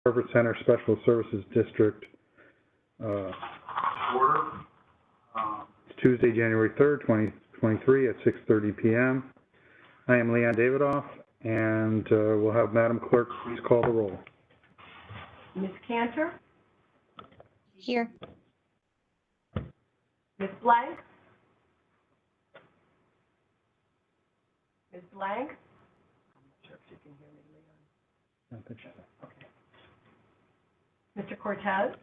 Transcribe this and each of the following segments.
Harvard Center Special Services District order. It's Tuesday, January 3rd, 2023 at 6:30 p.m. I am Leon Davidoff, and we'll have Madam Clerk please call the roll. Ms. Cantor? Here. Ms. Blank? Ms. Blank? I'm not sure if you can hear me, Leon. I think so. Okay. Mr. Cortez?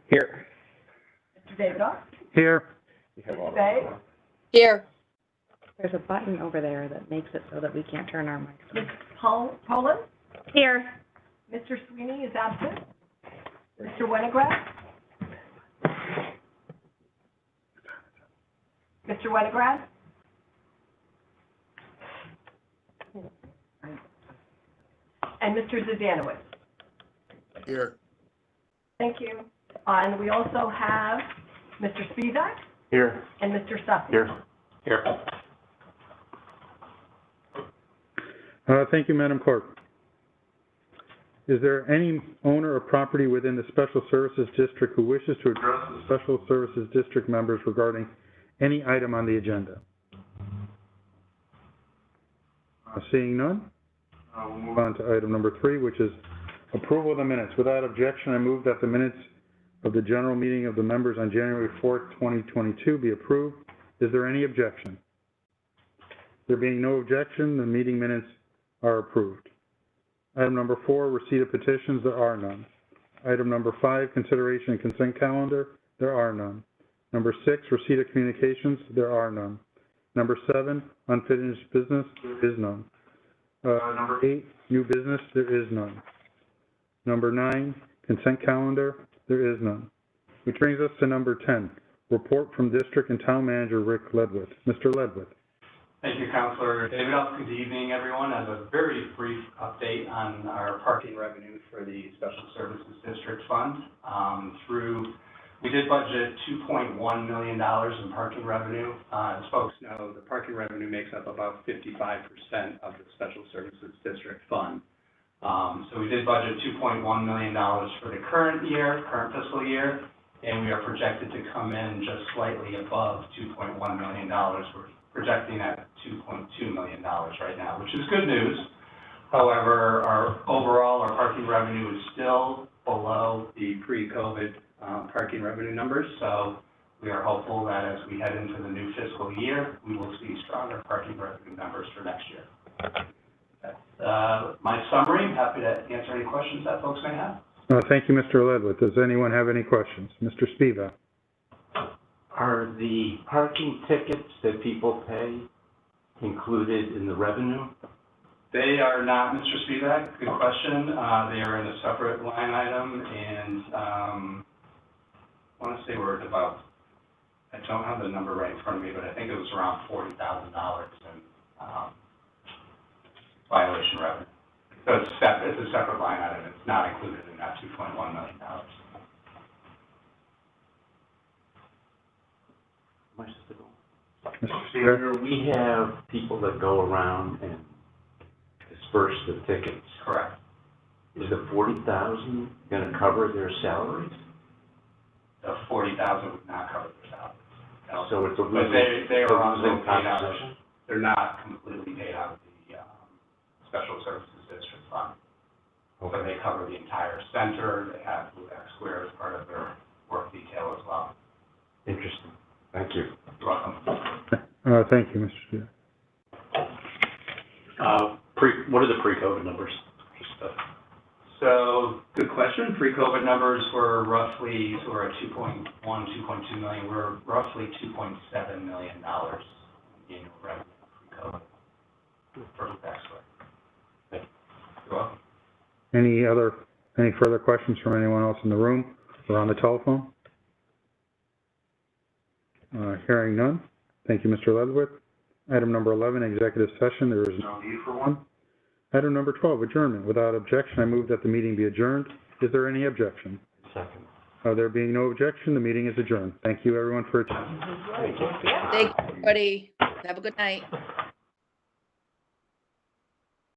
Here. Mr. Davidoff? Here. Ms. Bay? Here. There's a button over there that makes it so that we can't turn our mics Ms. on. Poland? Here. Mr. Sweeney is absent. Mr. Winograd? Mr. Winograd? And Mr. Zdanowicz? Here. Thank you. And we also have Mr. Spivak Here. and Mr. Suffolk. Here. Here. Thank you, Madam Clerk. Is there any owner of property within the Special Services District who wishes to address the Special Services District members regarding any item on the agenda? Seeing none, we'll move on to item number 3, which is approval of the minutes. Without objection, I move that the minutes of the general meeting of the members on January 4th, 2022 be approved. Is there any objection? There being no objection, the meeting minutes are approved. Item number 4, receipt of petitions. There are none. Item number 5, consideration and consent calendar. There are none. Number 6, receipt of communications. There are none. Number 7, unfinished business. There is none. Number 8, new business. There is none. Number 9, consent calendar. There is none. Which brings us to number 10, report from District and Town Manager Rick Ledwith. Mr. Ledwith. Thank you, Councilor Davidoff. Good evening, everyone. As a very brief update on our parking revenue for the Special Services District Fund. We did budget $2.1 million in parking revenue. As folks know, the parking revenue makes up about 55% of the Special Services District Fund. So we did budget $2.1 million for the current fiscal year, and we are projected to come in just slightly above $2.1 million. We're projecting at $2.2 million right now, which is good news. However, our parking revenue is still below the pre-COVID parking revenue numbers, so we are hopeful that as we head into the new fiscal year, we will see stronger parking revenue numbers for next year. That's my summary. I'm happy to answer any questions that folks may have. Thank you, Mr. Ledwith. Does anyone have any questions? Mr. Spivak. Are the parking tickets that people pay included in the revenue? They are not, Mr. Spivak. Good question. They are in a separate line item, and I want to say we're at about, I don't have the number right in front of me, but I think it was around $40,000 in violation revenue. So it's a separate line item. It's not included in that $2.1 million. Where we have people that go around and disperse the tickets. Correct. Is the $40,000 going to cover their salaries? The $40,000 would not cover their salaries. No. So it's a losing, but they are also paid out. proposition? They're not completely paid out of the Special Services District Fund. Okay. So they cover the entire center. They have Blue X Square as part of their work detail as well. Interesting. Thank you. You're welcome. Thank you, Mr. Spivak. What are the pre-COVID numbers? So, good question. Pre-COVID numbers were roughly, so we're at 2.1, 2.2 million. We're roughly $2.7 million in annual revenue pre-COVID for Blue X Square. Thank you. You're welcome. Any further questions from anyone else in the room or on the telephone? Hearing none. Thank you, Mr. Ledwith. Item number 11, executive session. There is no need for one. Item number 12, adjournment. Without objection, I move that the meeting be adjourned. Is there any objection? Second. There being no objection, the meeting is adjourned. Thank you, everyone, for attending. Thank you, everybody. Have a good night.